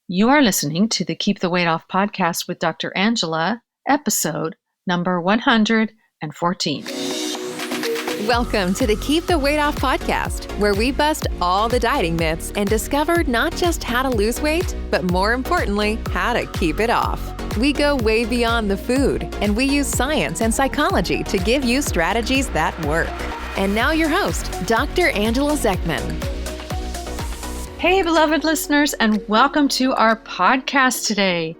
You are listening to the Keep the Weight Off podcast with Dr. Angela, episode number 114. Welcome to the Keep the Weight Off podcast, where we bust all the dieting myths and discover not just how to lose weight, but more importantly, how to keep it off. We go way beyond the food, and we use science and psychology to give you strategies that work. And now your host, Dr. Angela Zechmann. Hey, beloved listeners, and welcome to our podcast today.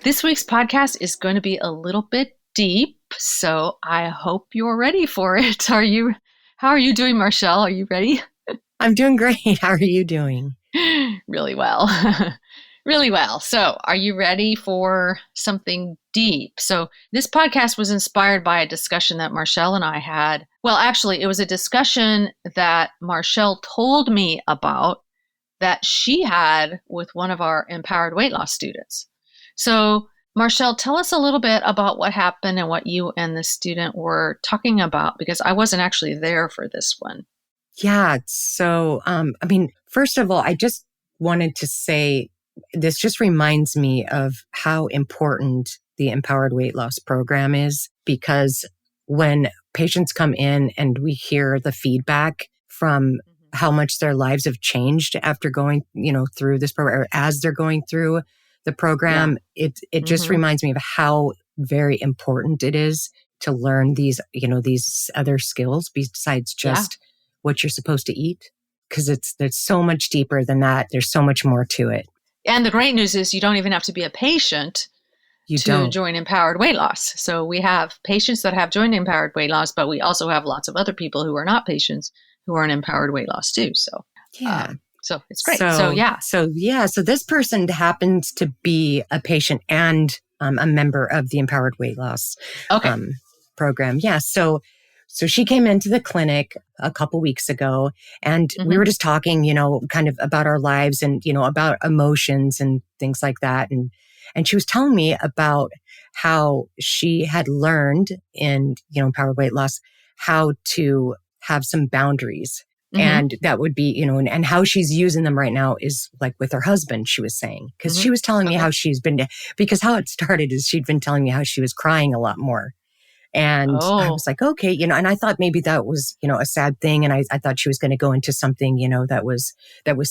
This week's podcast is going to be a little bit deep, so I hope you're ready for it. How are you doing, Marchelle? Are you ready? I'm doing great. How are you doing? Really well. Really well. So, are you ready for something deep? So, this podcast was inspired by a discussion that Marchelle and I had. Well, actually, it was a discussion that Marchelle told me about that she had with one of our empowered weight loss students. So, Marchelle, tell us a little bit about what happened and what you and the student were talking about, because I wasn't actually there for this one. Yeah. So, first of all, I just wanted to say, this just reminds me of how important the empowered weight loss program is, because when patients come in and we hear the feedback from how much their lives have changed after going, through this program, or as they're going through the program, it just reminds me of how very important it is to learn these other skills besides just what you're supposed to eat, because there's so much deeper than that. There's so much more to it. And the great news is you don't even have to be a patient to join empowered weight loss. So we have patients that have joined empowered weight loss, but we also have lots of other people who are not patients who are in empowered weight loss too. So so it's great. So this person happens to be a patient and a member of the empowered weight loss program. Yeah. So she came into the clinic a couple weeks ago, and we were just talking, kind of about our lives and, about emotions and things like that. And she was telling me about how she had learned in, empowered weight loss, how to have some boundaries. And that would be, and how she's using them right now is like with her husband, she was saying, because she was telling me how she's been, because how it started is she'd been telling me how she was crying a lot more. And I was like, okay, and I thought maybe that was, a sad thing. And I thought she was going to go into something, that was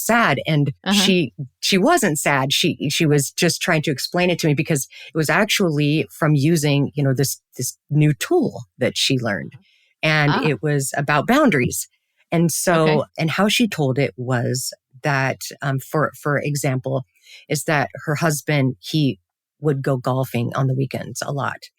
sad. And she wasn't sad. She was just trying to explain it to me, because it was actually from using, this new tool that she learned. And it was about boundaries. And so, and how she told it was that, for example, is that her husband, he would go golfing on the weekends a lot.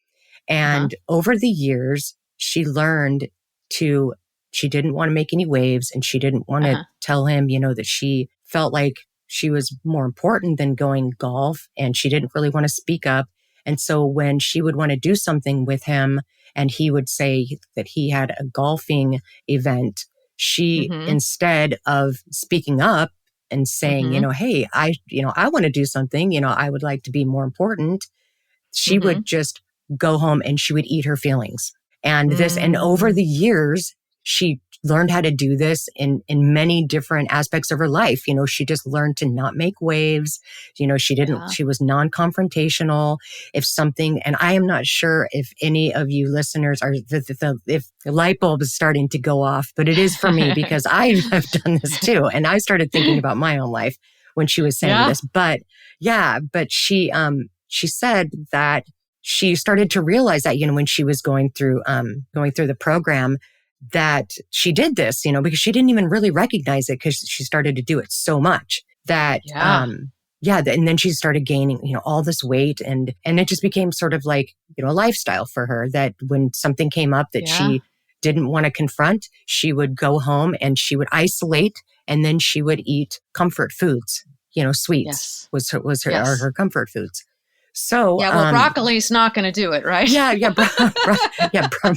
And over the years, she learned she didn't want to make any waves, and she didn't want to tell him, that she felt like she was more important than going golf, and she didn't really want to speak up. And so when she would want to do something with him and he would say that he had a golfing event, she, instead of speaking up and saying, hey, I want to do something, I would like to be more important, she would just go home and she would eat her feelings. And and over the years, she learned how to do this in many different aspects of her life. She just learned to not make waves. She was non-confrontational. If something, and I am not sure if any of you listeners are, if the light bulb is starting to go off, but it is for me because I have done this too. And I started thinking about my own life when she was saying this, but she said that she started to realize that, when she was going through the program, that she did this, because she didn't even really recognize it, because she started to do it so much that, and then she started gaining, all this weight, and it just became sort of like, a lifestyle for her, that when something came up that she didn't want to confront, she would go home and she would isolate, and then she would eat comfort foods, sweets was her comfort foods. So, broccoli is not going to do it, right?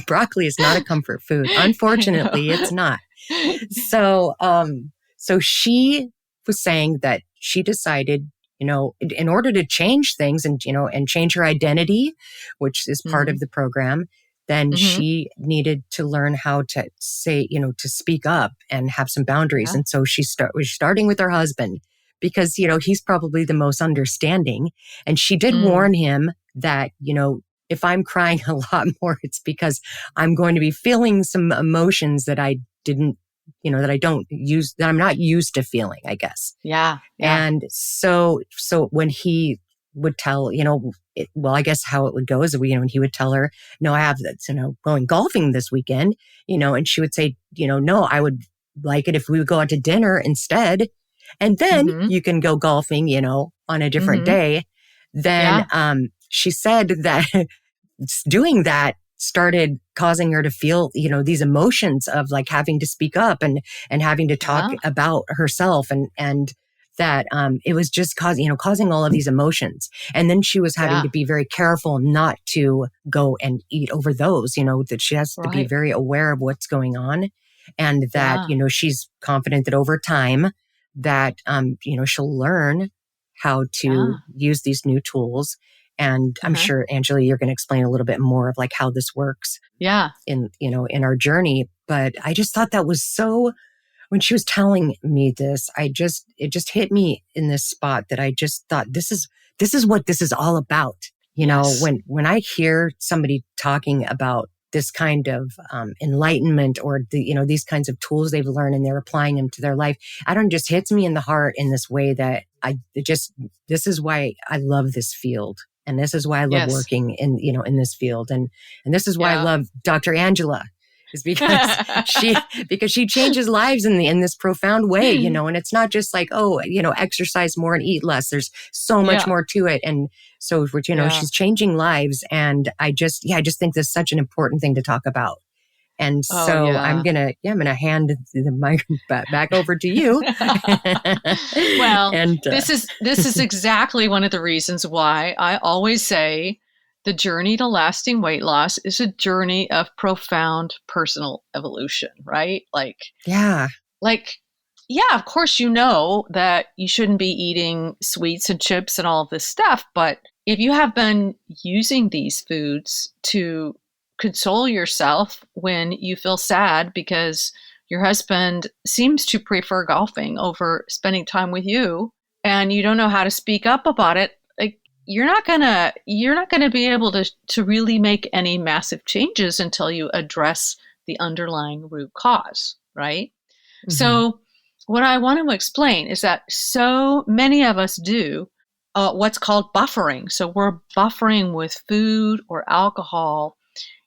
Broccoli is not a comfort food. Unfortunately, it's not. So she was saying that she decided, in order to change things and change her identity, which is part of the program, then she needed to learn how to say, to speak up and have some boundaries. And so she was starting with her husband, because, he's probably the most understanding. And she did Mm. warn him that, if I'm crying a lot more, it's because I'm going to be feeling some emotions that I didn't, that I don't use, that I'm not used to feeling, I guess. Yeah. And so when he would tell, I guess how it would go is, when he would tell her, no, I have this, going golfing this weekend, and she would say, no, I would like it if we would go out to dinner instead. And then you can go golfing, on a different day. Then, she said that doing that started causing her to feel, these emotions of like having to speak up and having to talk about herself and that, it was just causing all of these emotions. And then she was having to be very careful not to go and eat over those, that she has to be very aware of what's going on and that, she's confident that over time that, she'll learn how to use these new tools. And I'm sure, Angela, you're going to explain a little bit more of like how this works in our journey. But I just thought that was so, when she was telling me this, it just hit me in this spot that I just thought, this is what this is all about. When I hear somebody talking about this kind of enlightenment or these kinds of tools they've learned and they're applying them to their life, it just hits me in the heart in this way that this is why I love this field. And this is why I love working in this field. And this is why I love Dr. Angela, is because she changes lives in this profound way, and it's not just like, exercise more and eat less. There's so much more to it. And so, she's changing lives. And I just think this is such an important thing to talk about. And I'm going to hand the mic back over to you. Well, this is exactly one of the reasons why I always say the journey to lasting weight loss is a journey of profound personal evolution, right? Of course, that you shouldn't be eating sweets and chips and all of this stuff. But if you have been using these foods to console yourself when you feel sad because your husband seems to prefer golfing over spending time with you and you don't know how to speak up about it, like you're not gonna be able to really make any massive changes until you address the underlying root cause, right? Mm-hmm. So what I want to explain is that so many of us do what's called buffering. So we're buffering with food or alcohol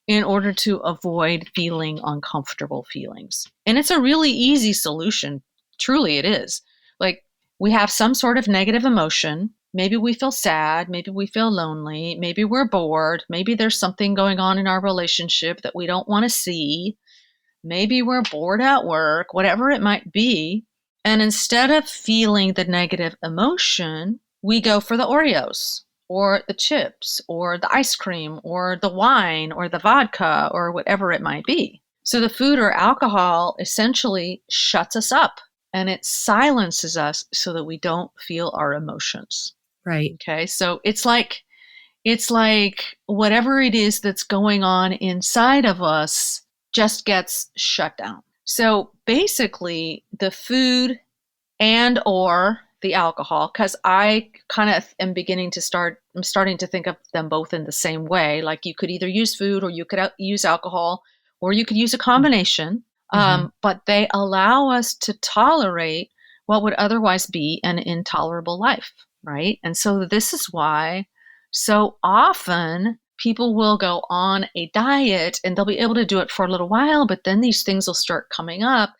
in order to avoid feeling uncomfortable feelings. And it's a really easy solution. Truly, it is. Like, we have some sort of negative emotion. Maybe we feel sad. Maybe we feel lonely. Maybe we're bored. Maybe there's something going on in our relationship that we don't want to see. Maybe we're bored at work, whatever it might be. And instead of feeling the negative emotion, we go for the Oreos, or the chips, or the ice cream, or the wine, or the vodka, or whatever it might be. So the food or alcohol essentially shuts us up and it silences us so that we don't feel our emotions. Right. Okay. So it's like whatever it is that's going on inside of us just gets shut down. So basically the food and or the alcohol, because I kind of am starting to think of them both in the same way. Like you could either use food or you could use alcohol or you could use a combination, but they allow us to tolerate what would otherwise be an intolerable life, right? And so this is why so often people will go on a diet and they'll be able to do it for a little while, but then these things will start coming up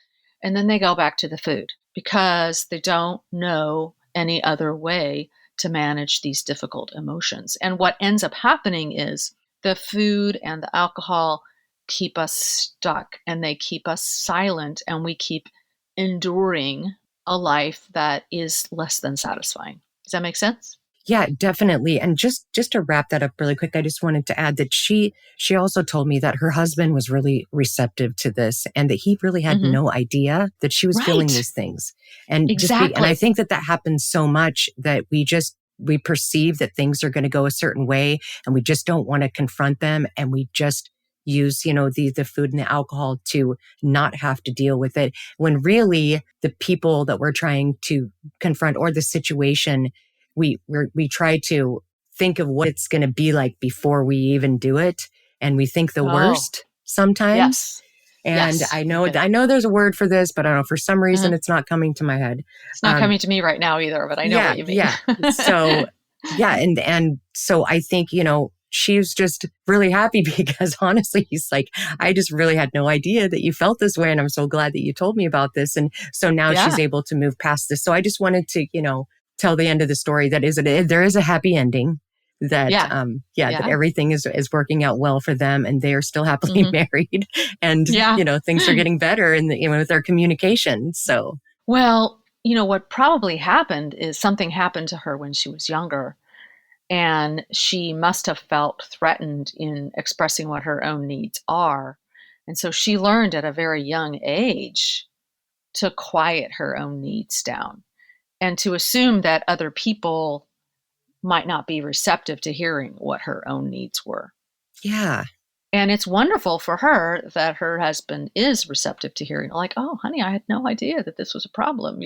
and then they go back to the food, because they don't know any other way to manage these difficult emotions. And what ends up happening is the food and the alcohol keep us stuck and they keep us silent, and we keep enduring a life that is less than satisfying. Does that make sense? Yeah, definitely. And just to wrap that up really quick, I just wanted to add that she also told me that her husband was really receptive to this and that he really had no idea that she was feeling these things. And exactly. And I think that happens so much that we perceive that things are going to go a certain way and we just don't want to confront them. And we just, use, the food and the alcohol to not have to deal with it, when really the people that we're trying to confront or the situation, we try to think of what it's going to be like before we even do it. And we think the worst sometimes. Yes. And yes. I know there's a word for this, but I don't know, for some reason, it's not coming to my head. It's not coming to me right now either, but I know what you mean. Yeah. So, and so I think, she was just really happy because honestly, he's like, I just really had no idea that you felt this way. And I'm so glad that you told me about this. And so now she's able to move past this. So I just wanted to, tell the end of the story that there is a happy ending, that, that everything is working out well for them and they are still happily married and, things are getting better with their communication. So, well, what probably happened is something happened to her when she was younger. And she must have felt threatened in expressing what her own needs are. And so she learned at a very young age to quiet her own needs down and to assume that other people might not be receptive to hearing what her own needs were. Yeah. And it's wonderful for her that her husband is receptive to hearing, like, oh, honey, I had no idea that this was a problem,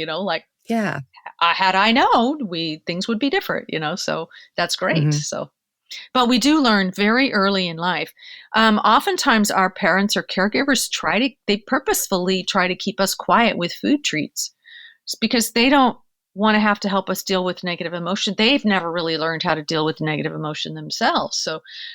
yeah. Had I known, things would be different, so that's great. So, but we do learn very early in life. Oftentimes our parents or caregivers they purposefully try to keep us quiet with food treats. It's because they don't want to have to help us deal with negative emotion. They've never really learned how to deal with negative emotion themselves.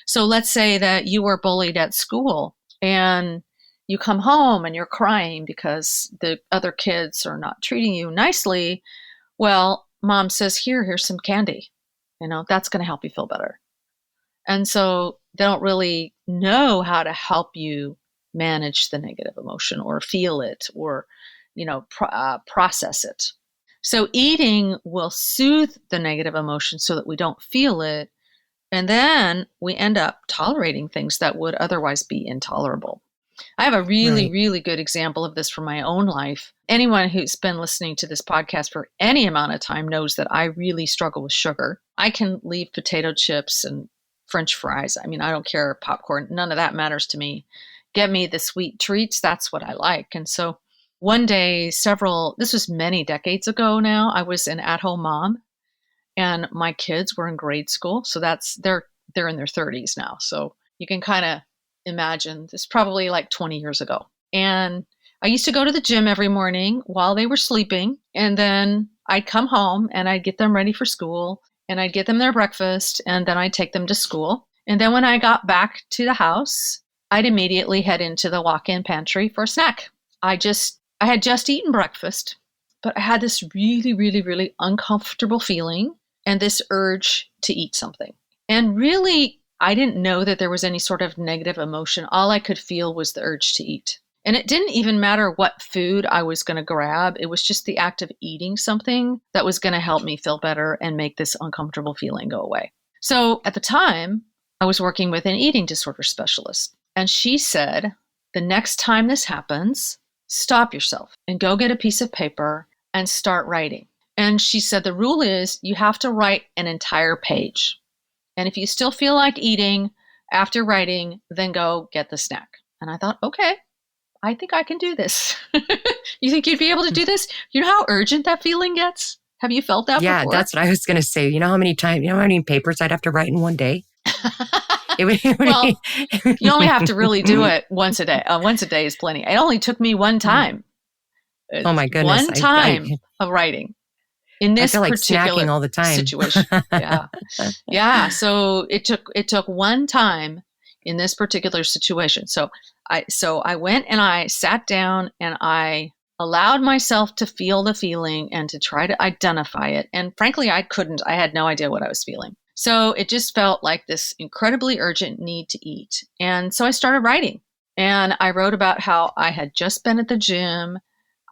So let's say that you were bullied at school and you come home and you're crying because the other kids are not treating you nicely. Well, mom says, here's some candy. That's going to help you feel better. And so they don't really know how to help you manage the negative emotion or feel it or, process it. So eating will soothe the negative emotion so that we don't feel it. And then we end up tolerating things that would otherwise be intolerable. I have a really, really good example of this from my own life. Anyone who's been listening to this podcast for any amount of time knows that I really struggle with sugar. I can leave potato chips and French fries. I mean, I don't care, popcorn, none of that matters to me. Get me the sweet treats, that's what I like. And so one day, this was many decades ago now, I was an at-home mom and my kids were in grade school. So they're in their 30s now. So you can kind of imagine this, probably like 20 years ago. And I used to go to the gym every morning while they were sleeping. And then I'd come home and I'd get them ready for school and I'd get them their breakfast and then I'd take them to school. And then when I got back to the house, I'd immediately head into the walk-in pantry for a snack. I had just eaten breakfast, but I had this really, really, really uncomfortable feeling and this urge to eat something. And really, I didn't know that there was any sort of negative emotion. All I could feel was the urge to eat. And it didn't even matter what food I was going to grab. It was just the act of eating something that was going to help me feel better and make this uncomfortable feeling go away. So at the time, I was working with an eating disorder specialist. And she said, the next time this happens, stop yourself and go get a piece of paper and start writing. And she said, the rule is you have to write an entire page. And if you still feel like eating after writing, then go get the snack. And I thought, okay, I think I can do this. You think you'd be able to do this? You know how urgent that feeling gets? Have you felt that before? Yeah, that's what I was going to say. You know how many papers I'd have to write in one day? Well, you only have to really do it once a day. Once a day is plenty. It only took me one time. Oh my goodness. One time of writing. In this I feel like particular snacking all the time. Situation. Yeah. So it took one time in this particular situation. So I went and I sat down and I allowed myself to feel the feeling and to try to identify it. And frankly, I couldn't. I had no idea what I was feeling. So it just felt like this incredibly urgent need to eat. And so I started writing. And I wrote about how I had just been at the gym.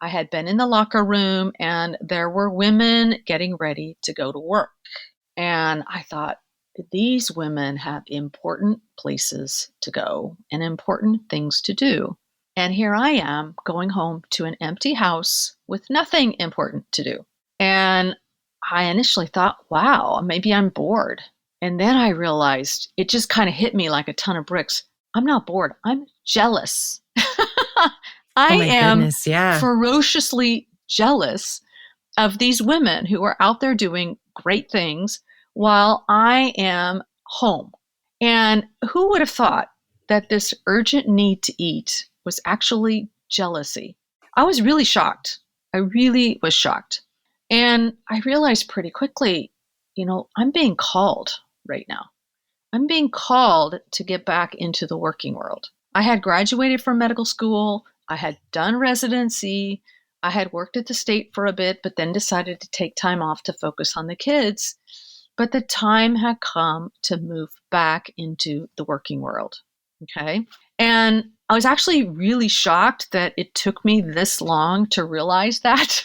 I had been in the locker room and there were women getting ready to go to work. And I thought, these women have important places to go and important things to do. And here I am going home to an empty house with nothing important to do. And I initially thought, wow, maybe I'm bored. And then I realized it just kind of hit me like a ton of bricks. I'm not bored. I'm jealous. Oh I my am goodness. Yeah. ferociously jealous of these women who are out there doing great things while I am home. And who would have thought that this urgent need to eat was actually jealousy? I was really shocked. I really was shocked. And I realized pretty quickly, I'm being called right now. I'm being called to get back into the working world. I had graduated from medical school. I had done residency. I had worked at the state for a bit, but then decided to take time off to focus on the kids. But the time had come to move back into the working world. Okay. And I was actually really shocked that it took me this long to realize that.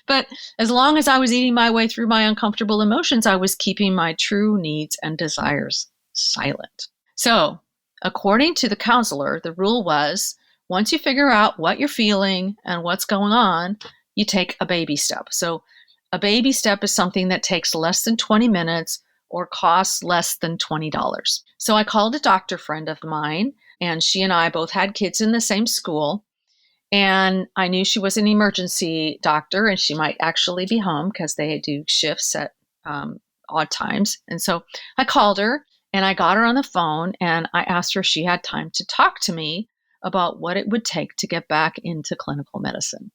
But as long as I was eating my way through my uncomfortable emotions, I was keeping my true needs and desires silent. So, according to the counselor, the rule was once you figure out what you're feeling and what's going on, you take a baby step. So, a baby step is something that takes less than 20 minutes or costs less than $20. So, I called a doctor friend of mine, and she and I both had kids in the same school. And I knew she was an emergency doctor and she might actually be home because they do shifts at odd times. And so I called her and I got her on the phone and I asked her if she had time to talk to me about what it would take to get back into clinical medicine.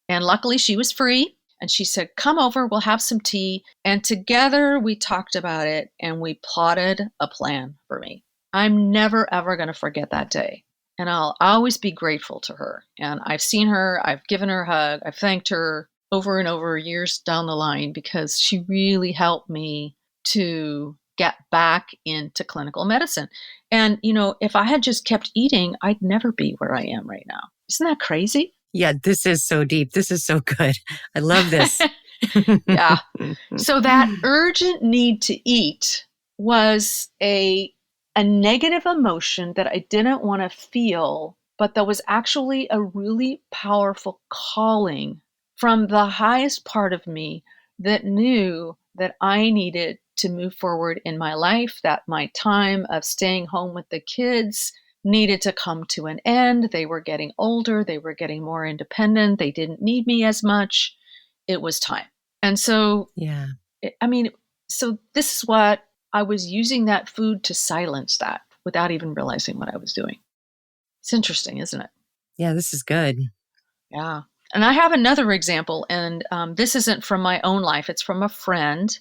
And luckily she was free and she said, come over, we'll have some tea. And together we talked about it and we plotted a plan for me. I'm never, ever going to forget that day. And I'll always be grateful to her. And I've seen her, I've given her a hug, I've thanked her over and over years down the line because she really helped me to get back into clinical medicine. And, if I had just kept eating, I'd never be where I am right now. Isn't that crazy? Yeah, this is so deep. This is so good. I love this. Yeah. So that urgent need to eat was a negative emotion that I didn't want to feel, but that was actually a really powerful calling from the highest part of me that knew that I needed to move forward in my life, that my time of staying home with the kids needed to come to an end. They were getting older. They were getting more independent. They didn't need me as much. It was time. And so, yeah, so this is what I was using that food to silence that without even realizing what I was doing. It's interesting, isn't it? Yeah, this is good. Yeah. And I have another example, and this isn't from my own life. It's from a friend.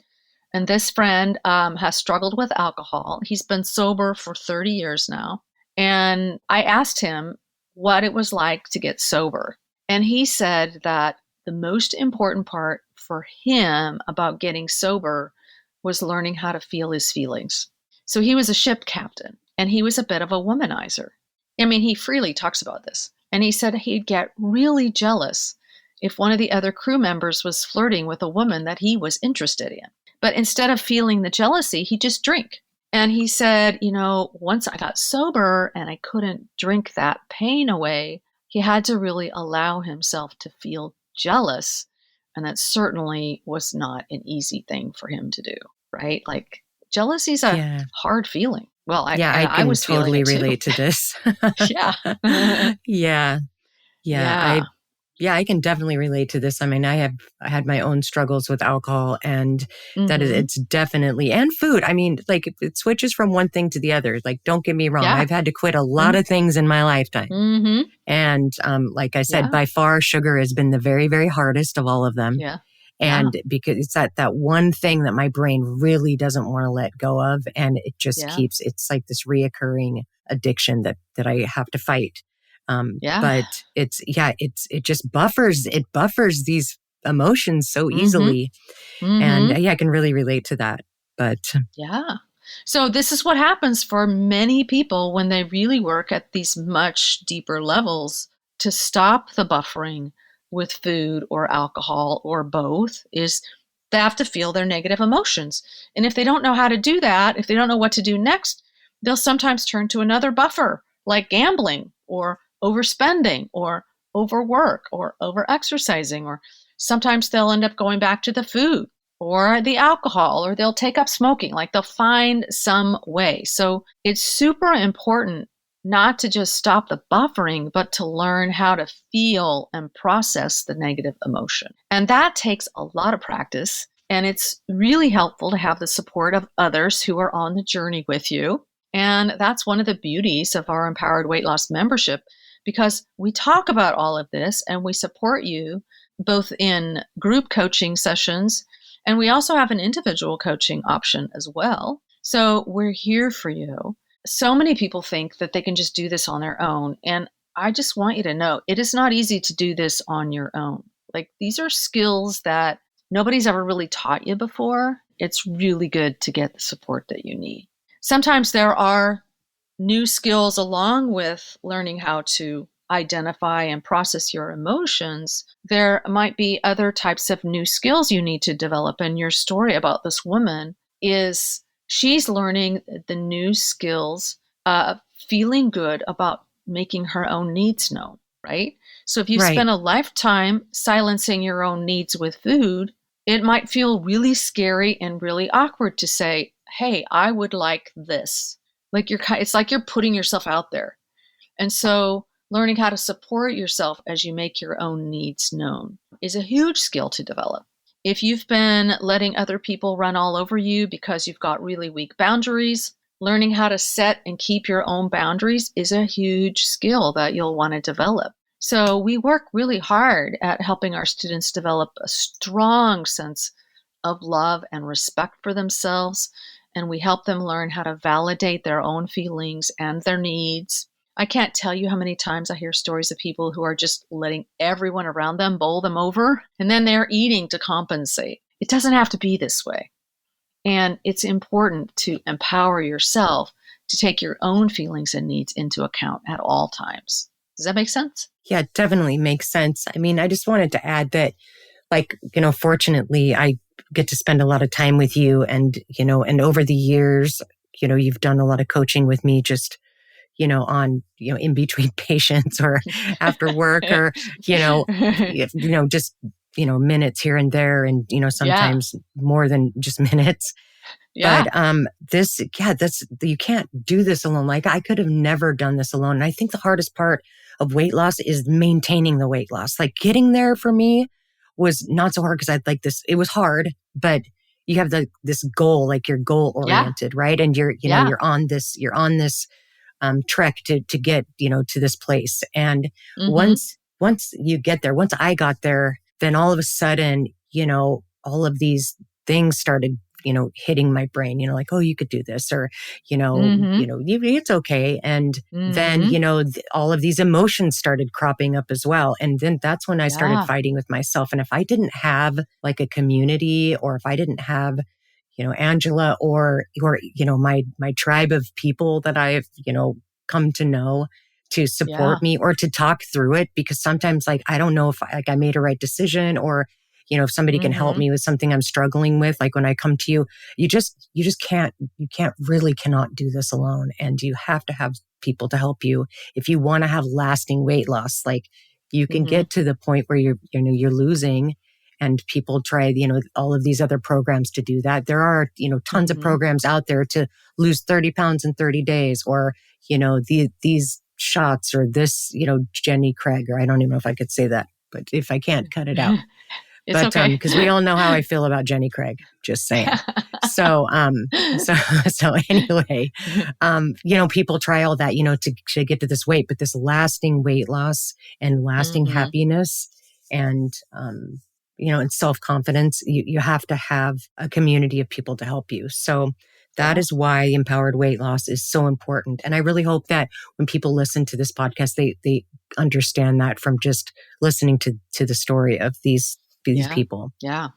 And this friend has struggled with alcohol. He's been sober for 30 years now. And I asked him what it was like to get sober. And he said that the most important part for him about getting sober was learning how to feel his feelings. So he was a ship captain and he was a bit of a womanizer. He freely talks about this. And he said he'd get really jealous if one of the other crew members was flirting with a woman that he was interested in. But instead of feeling the jealousy, he'd just drink. And he said, once I got sober and I couldn't drink that pain away, he had to really allow himself to feel jealous. And that certainly was not an easy thing for him to do, right? Like jealousy is a hard feeling. Well, I can was totally relate too. to this. Yeah. Yeah, I can definitely relate to this. I had my own struggles with alcohol and that it's definitely, and food. It switches from one thing to the other. Like, don't get me wrong. Yeah. I've had to quit a lot of things in my lifetime. Mm-hmm. And like I said, by far, sugar has been the very, very hardest of all of them. Yeah. And because it's that one thing that my brain really doesn't want to let go of. And it just it's like this reoccurring addiction that I have to fight. But it just buffers these emotions so easily. And I can really relate to that. But so this is what happens for many people when they really work at these much deeper levels to stop the buffering with food or alcohol or both is they have to feel their negative emotions. And if they don't know how to do that, if they don't know what to do next, they'll sometimes turn to another buffer like gambling or overspending or overwork or overexercising, or sometimes they'll end up going back to the food or the alcohol, or they'll take up smoking. Like they'll find some way. So it's super important not to just stop the buffering, but to learn how to feel and process the negative emotion. And that takes a lot of practice. And it's really helpful to have the support of others who are on the journey with you. And that's one of the beauties of our Empowered Weight Loss membership, because we talk about all of this and we support you both in group coaching sessions, and we also have an individual coaching option as well. So we're here for you. So many people think that they can just do this on their own. And I just want you to know, it is not easy to do this on your own. Like, these are skills that nobody's ever really taught you before. It's really good to get the support that you need. Sometimes there are new skills along with learning how to identify and process your emotions. There might be other types of new skills you need to develop. And your story about this woman is she's learning the new skills of feeling good about making her own needs known, right? So if you spend a lifetime silencing your own needs with food, it might feel really scary and really awkward to say, hey, I would like this. Like it's like you're putting yourself out there. And so learning how to support yourself as you make your own needs known is a huge skill to develop. If you've been letting other people run all over you because you've got really weak boundaries, learning how to set and keep your own boundaries is a huge skill that you'll want to develop. So we work really hard at helping our students develop a strong sense of love and respect for themselves, and we help them learn how to validate their own feelings and their needs. I can't tell you how many times I hear stories of people who are just letting everyone around them bowl them over, and then they're eating to compensate. It doesn't have to be this way. And it's important to empower yourself to take your own feelings and needs into account at all times. Does that make sense? Yeah, it definitely makes sense. I mean, I just wanted to add that, fortunately, I get to spend a lot of time with you, and over the years, you've done a lot of coaching with me just, on, in between patients or after work or, just, minutes here and there, and, sometimes more than just minutes. Yeah. But you can't do this alone. Like, I could have never done this alone. And I think the hardest part of weight loss is maintaining the weight loss. Like, getting there for me was not so hard because I'd like this. It was hard, but you have this goal, like you're goal oriented, right? And you're on this trek to get, to this place. And once you get there, once I got there, then all of a sudden, all of these things started, hitting my brain, like, oh, you could do this, or, it's okay. And then, all of these emotions started cropping up as well. And then that's when I started fighting with myself. And if I didn't have like a community, or if I didn't have, Angela or, my tribe of people that I've, come to know to support me or to talk through it, because sometimes, like, I don't know if I made a right decision, or, if somebody can help me with something I'm struggling with. Like, when I come to you, you cannot do this alone. And you have to have people to help you if you want to have lasting weight loss. Like, you can get to the point where you're losing, and people try, all of these other programs to do that. There are, tons of programs out there to lose 30 pounds in 30 days, or, these shots, or this, Jenny Craig, or I don't even know if I could say that, but if I can't, cut it out. It's okay. Because we all know how I feel about Jenny Craig, just saying. So anyway, people try all that, to get to this weight, but this lasting weight loss and lasting happiness and, and self-confidence, you have to have a community of people to help you. So that is why empowered weight loss is so important. And I really hope that when people listen to this podcast, they understand that from just listening to the story of these people. Yeah.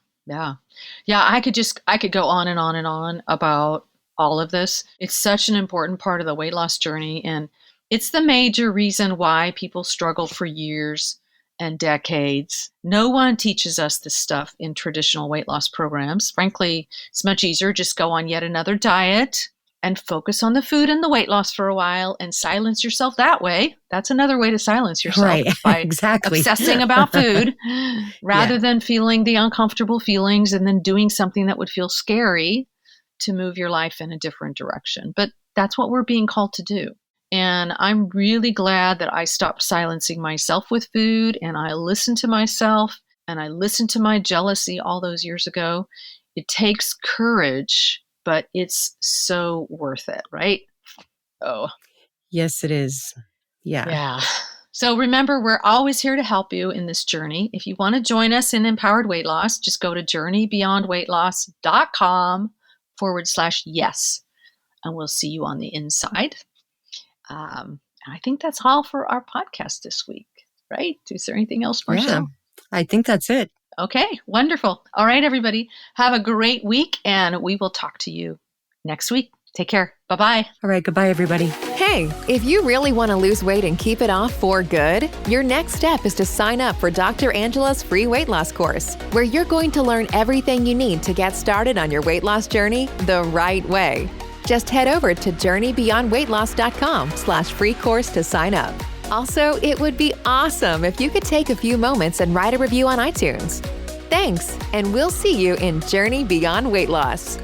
I could go on and on and on about all of this. It's such an important part of the weight loss journey. And it's the major reason why people struggle for years and decades. No one teaches us this stuff in traditional weight loss programs. Frankly, it's much easier. Just go on yet another diet and focus on the food and the weight loss for a while and silence yourself that way. That's another way to silence yourself, right? By exactly. obsessing about food rather than feeling the uncomfortable feelings and then doing something that would feel scary to move your life in a different direction. But that's what we're being called to do. And I'm really glad that I stopped silencing myself with food and I listened to myself and I listened to my jealousy all those years ago. It takes courage, but it's so worth it, right? Oh, yes, it is. yeah. So remember, we're always here to help you in this journey. If you want to join us in Empowered Weight Loss, just go to journeybeyondweightloss.com/yes, and we'll see you on the inside. I think that's all for our podcast this week, right? Is there anything else, Marchelle? Yeah, I think that's it. Okay, wonderful. All right, everybody. Have a great week, and we will talk to you next week. Take care. Bye-bye. All right, goodbye, everybody. Hey, if you really want to lose weight and keep it off for good, your next step is to sign up for Dr. Angela's free weight loss course, where you're going to learn everything you need to get started on your weight loss journey the right way. Just head over to journeybeyondweightloss.com/free course to sign up. Also, it would be awesome if you could take a few moments and write a review on iTunes. Thanks, and we'll see you in Journey Beyond Weight Loss.